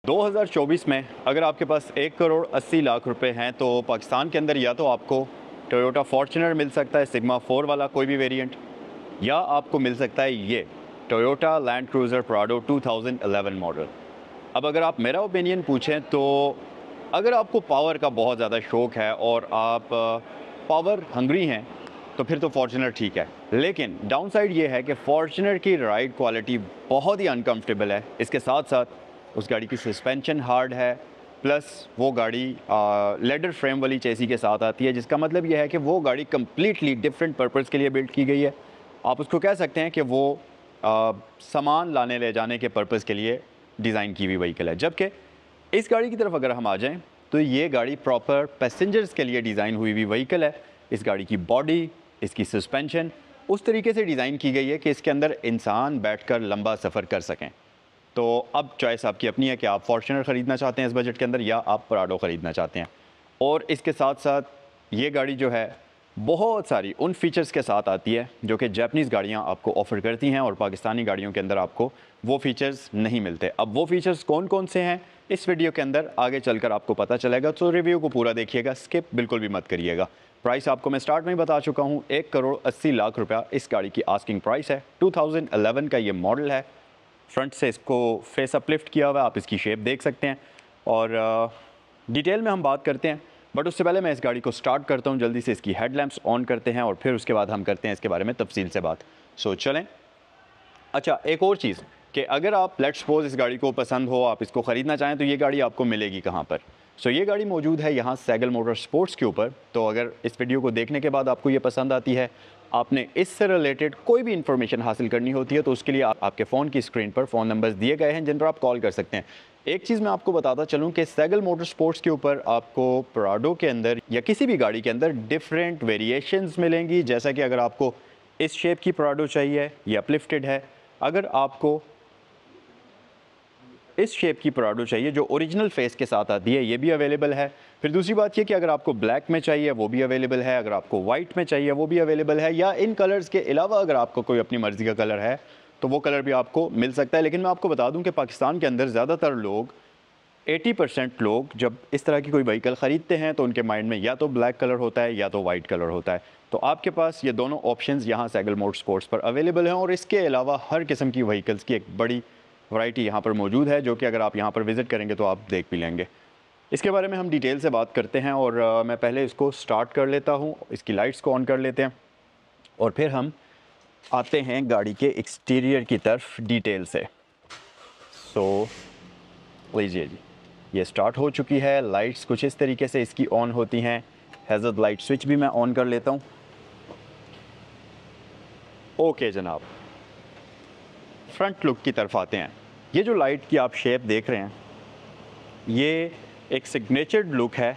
2024 में अगर आपके पास 1 करोड़ 80 लाख रुपए हैं तो पाकिस्तान के अंदर या तो आपको टोयोटा फॉर्च्यूनर मिल सकता है सिग्मा 4 वाला कोई भी वेरिएंट, या आपको मिल सकता है ये Toyota land cruiser Prado 2011 model. अब अगर आप मेरा ओपिनियन पूछें तो अगर आपको पावर का बहुत ज़्यादा शौक़ है और आप पावर हंग्री हैं तो फिर तो फॉर्च्यूनर ठीक है, लेकिन डाउन साइड ये है कि फॉर्च्यूनर की राइड क्वालिटी बहुत ही अनकम्फर्टेबल है। इसके साथ साथ उस गाड़ी की सस्पेंशन हार्ड है, प्लस वो गाड़ी लेदर फ्रेम वाली चेसी के साथ आती है, जिसका मतलब ये है कि वो गाड़ी कम्प्लीटली डिफरेंट पर्पज़ के लिए बिल्ड की गई है। आप उसको कह सकते हैं कि वो सामान लाने ले जाने के पर्पज़ के लिए डिज़ाइन की हुई व्हीकल है। जबकि इस गाड़ी की तरफ अगर हम आ जाएं तो ये गाड़ी प्रॉपर पैसेंजर्स के लिए डिज़ाइन हुई हुई व्हीकल है। इस गाड़ी की बॉडी, इसकी सस्पेंशन उस तरीके से डिज़ाइन की गई है कि इसके अंदर इंसान बैठकर लंबा सफ़र कर सकें। तो अब चॉइस आपकी अपनी है कि आप फॉर्च्यूनर ख़रीदना चाहते हैं इस बजट के अंदर या आप प्राडो ख़रीदना चाहते हैं। और इसके साथ साथ ये गाड़ी जो है बहुत सारी उन फीचर्स के साथ आती है जो कि जापानीज़ गाड़ियाँ आपको ऑफ़र करती हैं और पाकिस्तानी गाड़ियों के अंदर आपको वो फीचर्स नहीं मिलते। अब वो फीचर्स कौन कौन से हैं इस वीडियो के अंदर आगे चलकर आपको पता चलेगा, तो रिव्यू को पूरा देखिएगा, स्किप बिल्कुल भी मत करिएगा। प्राइस आपको मैं स्टार्ट में ही बता चुका हूँ, 1 करोड़ 80 लाख रुपया इस गाड़ी की आस्किंग प्राइस है। 2011 का ये मॉडल है। फ्रंट से इसको फेस अपलिफ्ट किया हुआ है, आप इसकी शेप देख सकते हैं और डिटेल में हम बात करते हैं। बट उससे पहले मैं इस गाड़ी को स्टार्ट करता हूँ, जल्दी से इसकी हेडलैम्प्स ऑन करते हैं और फिर उसके बाद हम करते हैं इसके बारे में तफसील से बात। सो चलें। अच्छा, एक और चीज़ कि अगर आप लेट्स सपोज इस गाड़ी को पसंद हो, आप इसको ख़रीदना चाहें तो ये गाड़ी आपको मिलेगी कहाँ पर। सो ये गाड़ी मौजूद है यहाँ सैगल मोटर स्पोर्ट्स के ऊपर। तो अगर इस वीडियो को देखने के बाद आपको ये पसंद आती है, आपने इससे रिलेटेड कोई भी इन्फॉर्मेशन हासिल करनी होती है, तो उसके लिए आपके फ़ोन की स्क्रीन पर फ़ोन नंबर्स दिए गए हैं जिन पर आप कॉल कर सकते हैं। एक चीज़ मैं आपको बताता चलूँ कि सैगल मोटर स्पोर्ट्स के ऊपर आपको प्राडो के अंदर या किसी भी गाड़ी के अंदर डिफरेंट वेरिएशंस मिलेंगी। जैसा कि अगर आपको इस शेप की प्राडो चाहिए, ये अपलिफ्टेड है। अगर आपको इस शेप की प्राडो चाहिए जो ओरिजिनल फेस के साथ आती है, ये भी अवेलेबल है। फिर दूसरी बात ये कि अगर आपको ब्लैक में चाहिए वो भी अवेलेबल है, अगर आपको वाइट में चाहिए वो भी अवेलेबल है, या इन कलर्स के अलावा अगर आपको कोई अपनी मर्ज़ी का कलर है तो वो कलर भी आपको मिल सकता है। लेकिन मैं आपको बता दूं कि पाकिस्तान के अंदर ज़्यादातर लोग 80% लोग जब इस तरह की कोई व्हीकल ख़रीदते हैं तो उनके माइंड में या तो ब्लैक कलर होता है या तो वाइट कलर होता है। तो आपके पास ये दोनों ऑप्शंस यहाँ सैगल मोटर स्पोर्ट्स पर अवेलेबल हैं और इसके अलावा हर किस्म की व्हीकल्स की एक बड़ी वैरायटी यहाँ पर मौजूद है, जो कि अगर आप यहाँ पर विज़िट करेंगे तो आप देख भी लेंगे। इसके बारे में हम डिटेल से बात करते हैं और मैं पहले इसको स्टार्ट कर लेता हूँ, इसकी लाइट्स को ऑन कर लेते हैं और फिर हम आते हैं गाड़ी के एक्सटीरियर की तरफ डिटेल से। सो लीजिए जी, ये स्टार्ट हो चुकी है। लाइट्स कुछ इस तरीके से इसकी ऑन होती हैं। हैज़र्ड लाइट स्विच भी मैं ऑन कर लेता हूँ। ओके जनाब, फ्रंट लुक की तरफ आते हैं। ये जो लाइट की आप शेप देख रहे हैं ये एक सिग्नेचर्ड लुक है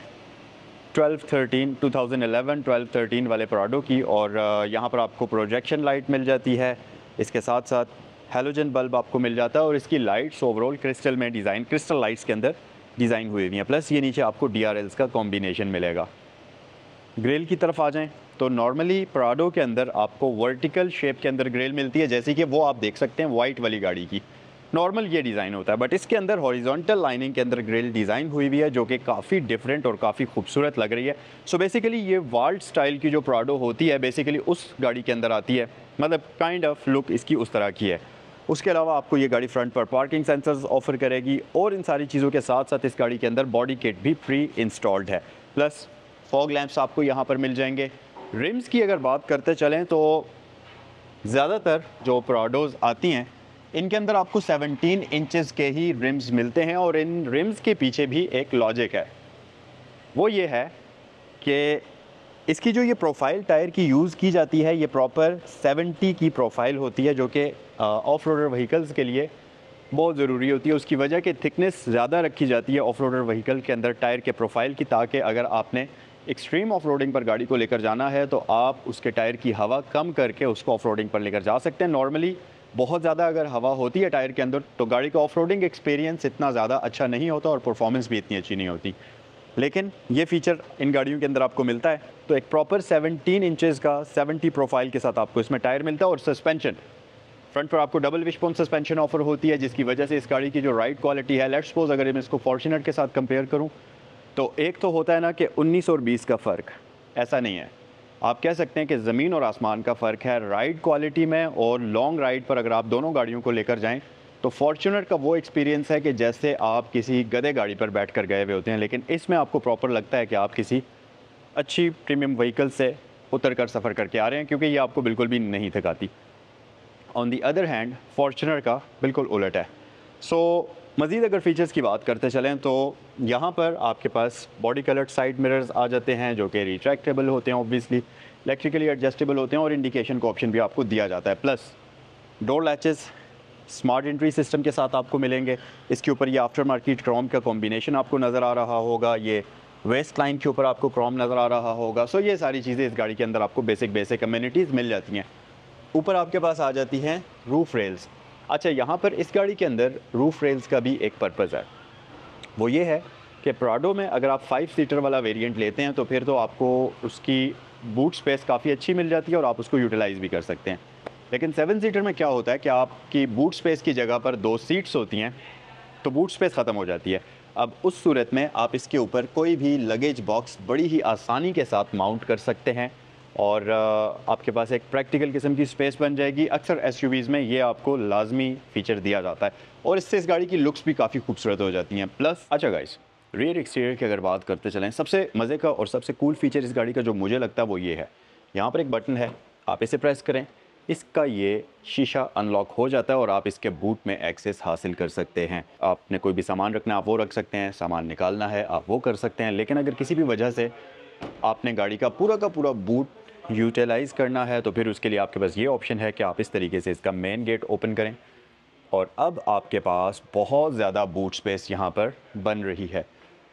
2011 वाले प्राडो की। और यहाँ पर आपको प्रोजेक्शन लाइट मिल जाती है, इसके साथ साथ हैलोजन बल्ब आपको मिल जाता है और इसकी लाइट्स ओवरऑल क्रिस्टल में डिज़ाइन, क्रिस्टल लाइट्स के अंदर डिज़ाइन हुई हुई हैं। प्लस ये नीचे आपको DRLs का कॉम्बिनेशन मिलेगा। ग्रिल की तरफ आ जाएं तो नॉर्मली प्राडो के अंदर आपको वर्टिकल शेप के अंदर ग्रिल मिलती है, जैसे कि वो आप देख सकते हैं वाइट वाली गाड़ी की नॉर्मल ये डिज़ाइन होता है। बट इसके अंदर हॉरिजॉन्टल लाइनिंग के अंदर ग्रिल डिज़ाइन हुई हुई है जो कि काफ़ी डिफरेंट और काफ़ी खूबसूरत लग रही है। सो बेसिकली ये वाल्ट स्टाइल की जो प्राडो होती है बेसिकली उस गाड़ी के अंदर आती है, मतलब काइंड ऑफ लुक इसकी उस तरह की है। उसके अलावा आपको ये गाड़ी फ्रंट पर पार्किंग सेंसर्स ऑफर करेगी और इन सारी चीज़ों के साथ साथ इस गाड़ी के अंदर बॉडी किट भी प्री इंस्टॉल्ड है। प्लस फॉग लैंप्स आपको यहाँ पर मिल जाएंगे। रिम्स की अगर बात करते चलें तो ज़्यादातर जो प्राडोज़ आती हैं इनके अंदर आपको 17 इंचेस के ही रिम्स मिलते हैं और इन रिम्स के पीछे भी एक लॉजिक है। वो ये है कि इसकी जो ये प्रोफाइल टायर की यूज़ की जाती है ये प्रॉपर 70 की प्रोफाइल होती है, जो कि ऑफ रोडर व्हीकल्स के लिए बहुत ज़रूरी होती है। उसकी वजह कि थिकनेस ज़्यादा रखी जाती है ऑफ रोडर व्हीकल के अंदर टायर के प्रोफाइल की, ताकि अगर आपने एक्सट्रीम ऑफ रोडिंग पर गाड़ी को लेकर जाना है तो आप उसके टायर की हवा कम करके उसको ऑफ रोडिंग पर लेकर जा सकते हैं। नॉर्मली बहुत ज़्यादा अगर हवा होती है टायर के अंदर तो गाड़ी का ऑफ रोडिंग एक्सपीरियंस इतना ज़्यादा अच्छा नहीं होता और परफॉर्मेंस भी इतनी अच्छी नहीं होती, लेकिन ये फीचर इन गाड़ियों के अंदर आपको मिलता है। तो एक प्रॉपर 17 इंचेस का 70 प्रोफाइल के साथ आपको इसमें टायर मिलता है और सस्पेंशन फ्रंट पर आपको डबल विशबोन सस्पेंशन ऑफर होती है, जिसकी वजह से इस गाड़ी की जो राइड क्वालिटी है, लेट्स सपोज अगर मैं इसको फॉर्च्यूनर के साथ कंपेयर करूँ तो एक तो होता है ना कि 19 और 20 का फ़र्क, ऐसा नहीं है। आप कह सकते हैं कि ज़मीन और आसमान का फ़र्क है राइड क्वालिटी में। और लॉन्ग राइड पर अगर आप दोनों गाड़ियों को लेकर जाएं तो फॉर्च्यूनर का वो एक्सपीरियंस है कि जैसे आप किसी गधे गाड़ी पर बैठ कर गए हुए होते हैं, लेकिन इसमें आपको प्रॉपर लगता है कि आप किसी अच्छी प्रीमियम व्हीकल से उतर कर सफ़र करके आ रहे हैं, क्योंकि ये आपको बिल्कुल भी नहीं थकाती। On the other hand Fortuner का बिल्कुल उलट है। सो मज़ीद अगर फ़ीचर्स की बात करते चलें तो यहाँ पर आपके पास बॉडी कलर्ड साइड मिरर्स आ जाते हैं, जो कि रिट्रैक्टेबल होते हैं, ऑब्वियसली इलेक्ट्रिकली एडजस्टेबल होते हैं, और इंडिकेशन का ऑप्शन भी आपको दिया जाता है। Plus door latches smart entry system के साथ आपको मिलेंगे। इसके ऊपर ये आफ्टर मार्केट क्रोम का कॉम्बिनेशन आपको नज़र आ रहा होगा, ये वेस्ट लाइन के ऊपर आपको क्रोम नज़र आ रहा होगा। सो ये सारी चीज़ें इस गाड़ी के अंदर आपको बेसिक कम्युनिटीज़ मिल जाती हैं। ऊपर आपके पास आ जाती हैं रूफ रेल्स। अच्छा, यहाँ पर इस गाड़ी के अंदर रूफ रेल्स का भी एक पर्पज़ है, वो ये है कि प्राडो में अगर आप 5 सीटर वाला वेरिएंट लेते हैं तो फिर तो आपको उसकी बूट स्पेस काफ़ी अच्छी मिल जाती है और आप उसको यूटिलाइज़ भी कर सकते हैं। लेकिन 7 सीटर में क्या होता है कि आपकी बूट स्पेस की जगह पर 2 सीट्स होती हैं, तो बूट स्पेस ख़त्म हो जाती है। अब उस सूरत में आप इसके ऊपर कोई भी लगेज बॉक्स बड़ी ही आसानी के साथ माउंट कर सकते हैं और आपके पास एक प्रैक्टिकल किस्म की स्पेस बन जाएगी। अक्सर एसयूवीज़ में ये आपको लाजमी फ़ीचर दिया जाता है और इससे इस गाड़ी की लुक्स भी काफ़ी खूबसूरत हो जाती हैं। प्लस अच्छा गाइस, रियर एक्सटीरियर की अगर बात करते चलें, सबसे मज़े का और सबसे कूल फीचर इस गाड़ी का जो मुझे लगता है वो ये है, यहाँ पर एक बटन है, आप इसे प्रेस करें, इसका ये शीशा अनलॉक हो जाता है और आप इसके बूट में एक्सेस हासिल कर सकते हैं। आपने कोई भी सामान रखना है आप वो रख सकते हैं, सामान निकालना है आप वो कर सकते हैं। लेकिन अगर किसी भी वजह से आपने गाड़ी का पूरा बूट यूटिलाइज़ करना है तो फिर उसके लिए आपके पास ये ऑप्शन है कि आप इस तरीके से इसका मेन गेट ओपन करें और अब आपके पास बहुत ज़्यादा बूट स्पेस यहाँ पर बन रही है।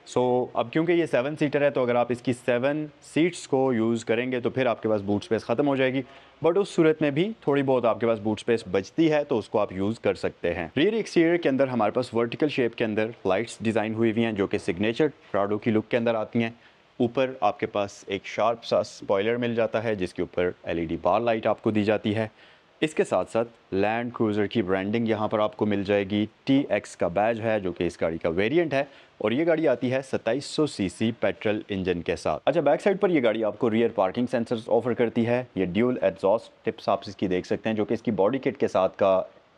अब क्योंकि ये 7 सीटर है तो अगर आप इसकी 7 सीट्स को यूज़ करेंगे तो फिर आपके पास बूट स्पेस ख़त्म हो जाएगी, बट उस सूरत में भी थोड़ी बहुत आपके पास बूट स्पेस बचती है तो उसको आप यूज़ कर सकते हैं। रियर एक्सटीरियर के अंदर हमारे पास वर्टिकल शेप के अंदर लाइट्स डिज़ाइन हुई हुई हैं जो कि सिग्नेचर प्राडो की लुक के अंदर आती हैं। ऊपर आपके पास एक शार्प सा स्पॉइलर मिल जाता है जिसके ऊपर LED बार लाइट आपको दी जाती है। इसके साथ साथ लैंड क्रूज़र की ब्रांडिंग यहाँ पर आपको मिल जाएगी। TX का बैज है जो कि इस गाड़ी का वेरिएंट है और ये गाड़ी आती है 2700 सीसी पेट्रोल इंजन के साथ। अच्छा, बैक साइड पर ये गाड़ी आपको रियर पार्किंग सेंसर्स ऑफर करती है। ये ड्यूल एग्जॉस्ट टिप्स आप इसकी देख सकते हैं जो कि इसकी बॉडी किट के साथ का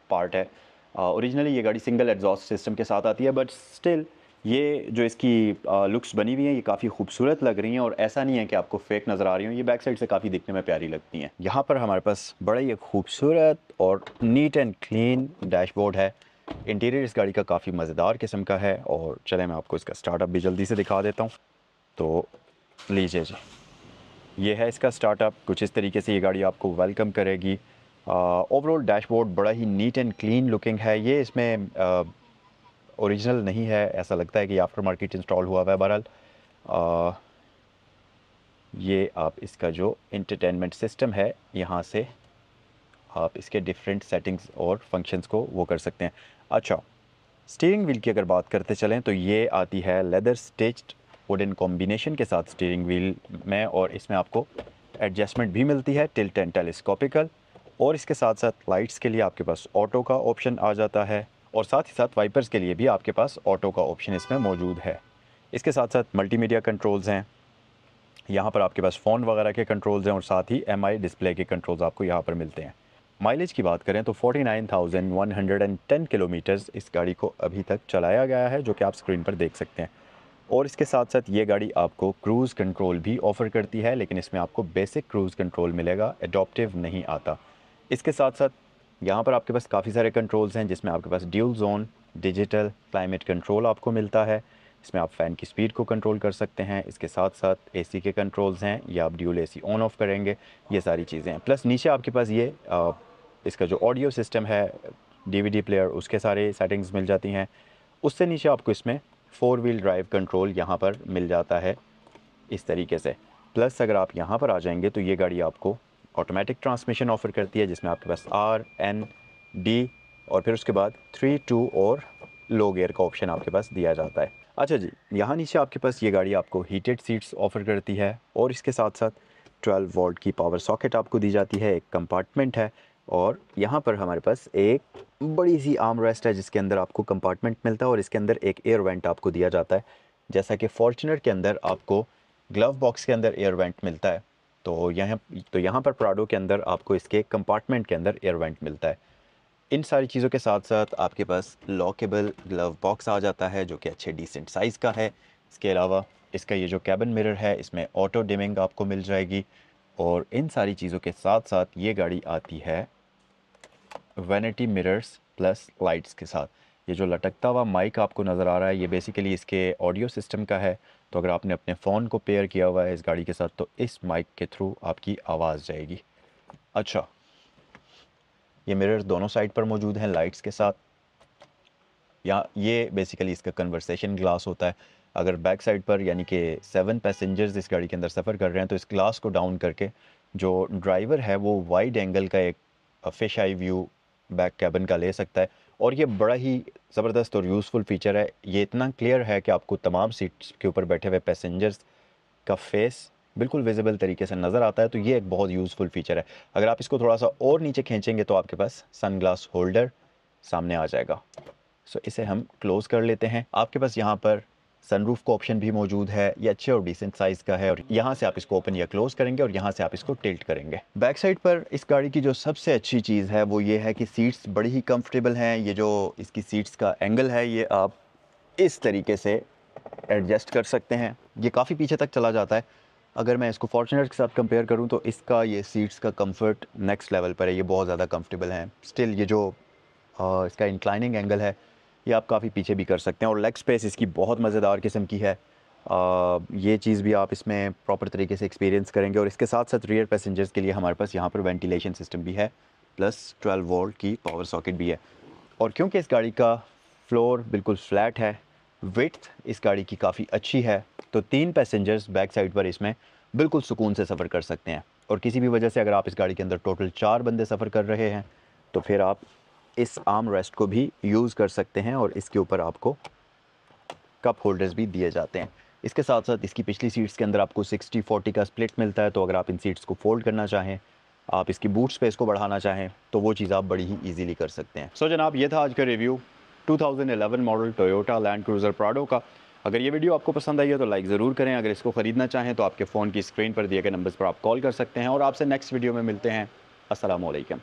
पार्ट है। ओरिजिनली ये गाड़ी सिंगल एग्जॉस्ट सिस्टम के साथ आती है, बट स्टिल ये जो इसकी लुक्स बनी हुई हैं ये काफ़ी खूबसूरत लग रही हैं और ऐसा नहीं है कि आपको फेक नज़र आ रही हो, ये बैक साइड से काफ़ी दिखने में प्यारी लगती हैं। यहाँ पर हमारे पास बड़ा ही खूबसूरत और नीट एंड क्लीन डैशबोर्ड है। इंटीरियर इस गाड़ी का काफ़ी मज़ेदार किस्म का है और चले मैं आपको इसका स्टार्टअप भी जल्दी से दिखा देता हूँ। तो लीजिए जी, ये है इसका स्टार्टअप। कुछ इस तरीके से ये गाड़ी आपको वेलकम करेगी। ओवरऑल डैशबोर्ड बड़ा ही नीट एंड क्लीन लुकिंग है। ये इसमें ओरिजिनल नहीं है, ऐसा लगता है कि आफ्टर मार्केट इंस्टॉल हुआ हुआ है। बहरहाल ये आप इसका जो इंटरटेनमेंट सिस्टम है यहाँ से आप इसके डिफरेंट सेटिंग्स और फंक्शंस को वो कर सकते हैं। अच्छा, स्टीयरिंग व्हील की अगर बात करते चलें तो ये आती है लेदर स्टिच्ड वुडन कॉम्बिनेशन के साथ स्टीयरिंग व्हील में और इसमें आपको एडजस्टमेंट भी मिलती है टिल्ट एंड टेलीस्कोपिकल। और इसके साथ साथ लाइट्स के लिए आपके पास ऑटो का ऑप्शन आ जाता है और साथ ही साथ वाइपर्स के लिए भी आपके पास ऑटो का ऑप्शन इसमें मौजूद है। इसके साथ साथ मल्टीमीडिया कंट्रोल्स हैं, यहाँ पर आपके पास फ़ोन वगैरह के कंट्रोल्स हैं और साथ ही MI डिस्प्ले के कंट्रोल्स आपको यहाँ पर मिलते हैं। माइलेज की बात करें तो 49,110 किलोमीटर्स इस गाड़ी को अभी तक चलाया गया है जो कि आप स्क्रीन पर देख सकते हैं। और इसके साथ साथ ये गाड़ी आपको क्रूज़ कंट्रोल भी ऑफ़र करती है, लेकिन इसमें आपको बेसिक क्रूज़ कंट्रोल मिलेगा, एडॉप्टिव नहीं आता। इसके साथ साथ यहाँ पर आपके पास काफ़ी सारे कंट्रोल्स हैं जिसमें आपके पास dual zone digital climate control आपको मिलता है। इसमें आप फ़ैन की स्पीड को कंट्रोल कर सकते हैं। इसके साथ साथ AC के कंट्रोल्स हैं, या आप ड्यूल AC ऑन ऑफ करेंगे, ये सारी चीज़ें हैं। प्लस नीचे आपके पास ये इसका जो ऑडियो सिस्टम है, DVD प्लेयर, उसके सारे सेटिंग्स मिल जाती हैं। उससे नीचे आपको इसमें 4 व्हील ड्राइव कंट्रोल यहाँ पर मिल जाता है इस तरीके से। प्लस अगर आप यहाँ पर आ जाएंगे तो ये गाड़ी आपको ऑटोमेटिक ट्रांसमिशन ऑफ़र करती है जिसमें आपके पास R, N, D और फिर उसके बाद 3, 2 और लो गियर का ऑप्शन आपके पास दिया जाता है। अच्छा जी, यहाँ नीचे आपके पास ये गाड़ी आपको हीटेड सीट्स ऑफ़र करती है और इसके साथ साथ 12 वोल्ट की पावर सॉकेट आपको दी जाती है। एक कंपार्टमेंट है और यहाँ पर हमारे पास एक बड़ी सी आर्म रेस्ट है जिसके अंदर आपको कंपार्टमेंट मिलता है और इसके अंदर एक एयर वेंट आपको दिया जाता है। जैसा कि फॉर्च्यूनर के अंदर आपको ग्लव बॉक्स के अंदर एयर वेंट मिलता है, तो यहाँ पर प्राडो के अंदर आपको इसके कंपार्टमेंट के अंदर एयर वेंट मिलता है। इन सारी चीज़ों के साथ साथ आपके पास लॉकेबल ग्लव बॉक्स आ जाता है जो कि अच्छे डिसेंट साइज़ का है। इसके अलावा इसका ये जो कैबिन मिरर है इसमें ऑटो डिमिंग आपको मिल जाएगी। और इन सारी चीज़ों के साथ साथ ये गाड़ी आती है वैनिटी मिरर्स प्लस लाइट्स के साथ। ये जो लटकता हुआ माइक आपको नज़र आ रहा है ये बेसिकली इसके ऑडियो सिस्टम का है। तो अगर आपने अपने फ़ोन को पेयर किया हुआ है इस गाड़ी के साथ तो इस माइक के थ्रू आपकी आवाज़ जाएगी। अच्छा, ये मिरर्स दोनों साइड पर मौजूद हैं लाइट्स के साथ। या ये बेसिकली इसका कन्वर्सेशन ग्लास होता है। अगर बैक साइड पर यानी कि 7 पैसेंजर्स इस गाड़ी के अंदर सफ़र कर रहे हैं तो इस ग्लास को डाउन करके जो ड्राइवर है वो वाइड एंगल का एक fish eye view back cabin का ले सकता है। और ये बड़ा ही ज़बरदस्त और यूज़फुल फ़ीचर है। ये इतना क्लियर है कि आपको तमाम सीट्स के ऊपर बैठे हुए पैसेंजर्स का फेस बिल्कुल विजिबल तरीके से नज़र आता है। तो ये एक बहुत यूज़फुल फ़ीचर है। अगर आप इसको थोड़ा सा और नीचे खींचेंगे तो आपके पास सन ग्लास होल्डर सामने आ जाएगा। सो इसे हम क्लोज़ कर लेते हैं। आपके पास यहाँ पर सनरूफ का ऑप्शन भी मौजूद है। ये अच्छे और डिसेंट साइज़ का है और यहाँ से आप इसको ओपन या क्लोज़ करेंगे और यहाँ से आप इसको टिल्ट करेंगे। बैक साइड पर इस गाड़ी की जो सबसे अच्छी चीज़ है वो ये है कि सीट्स बड़ी ही कंफर्टेबल हैं। ये जो इसकी सीट्स का एंगल है ये आप इस तरीके से एडजस्ट कर सकते हैं। ये काफ़ी पीछे तक चला जाता है। अगर मैं इसको फॉर्च्यूनर के साथ कंपेयर करूँ तो इसका ये सीट्स का कंफर्ट नेक्स्ट लेवल पर है। ये बहुत ज़्यादा कंफर्टेबल हैं। स्टिल ये जो इसका इंक्लाइनिंग एंगल है ये आप काफ़ी पीछे भी कर सकते हैं और लेग स्पेस इसकी बहुत मज़ेदार किस्म की है। ये चीज़ भी आप इसमें प्रॉपर तरीके से एक्सपीरियंस करेंगे। और इसके साथ साथ रियर पैसेंजर्स के लिए हमारे पास यहाँ पर वेंटिलेशन सिस्टम भी है प्लस 12 वोल्ट की पावर सॉकेट भी है। और क्योंकि इस गाड़ी का फ्लोर बिल्कुल फ्लैट है, विड्थ इस गाड़ी की काफ़ी अच्छी है, तो 3 पैसेंजर्स बैक साइड पर इसमें बिल्कुल सुकून से सफ़र कर सकते हैं। और किसी भी वजह से अगर आप इस गाड़ी के अंदर टोटल 4 बंदे सफ़र कर रहे हैं तो फिर आप इस आर्म रेस्ट को भी यूज़ कर सकते हैं और इसके ऊपर आपको कप होल्डर्स भी दिए जाते हैं। इसके साथ साथ इसकी पिछली सीट्स के अंदर आपको 60-40 का स्प्लिट मिलता है। तो अगर आप इन सीट्स को फोल्ड करना चाहें, आप इसकी बूट स्पेस को बढ़ाना चाहें तो वो चीज़ आप बड़ी ही ईजीली कर सकते हैं। सो जनाब, ये था आज का review 2011 model Toyota land cruiser Prado का। अगर ये वीडियो आपको पसंद आई है तो लाइक ज़रूर करें। अगर इसको ख़रीदना चाहें तो आपके फ़ोन की स्क्रीन पर दिए गए नंबर्स पर आप कॉल कर सकते हैं। और आपसे नेक्स्ट वीडियो में मिलते हैं। अस्सलाम वालेकुम।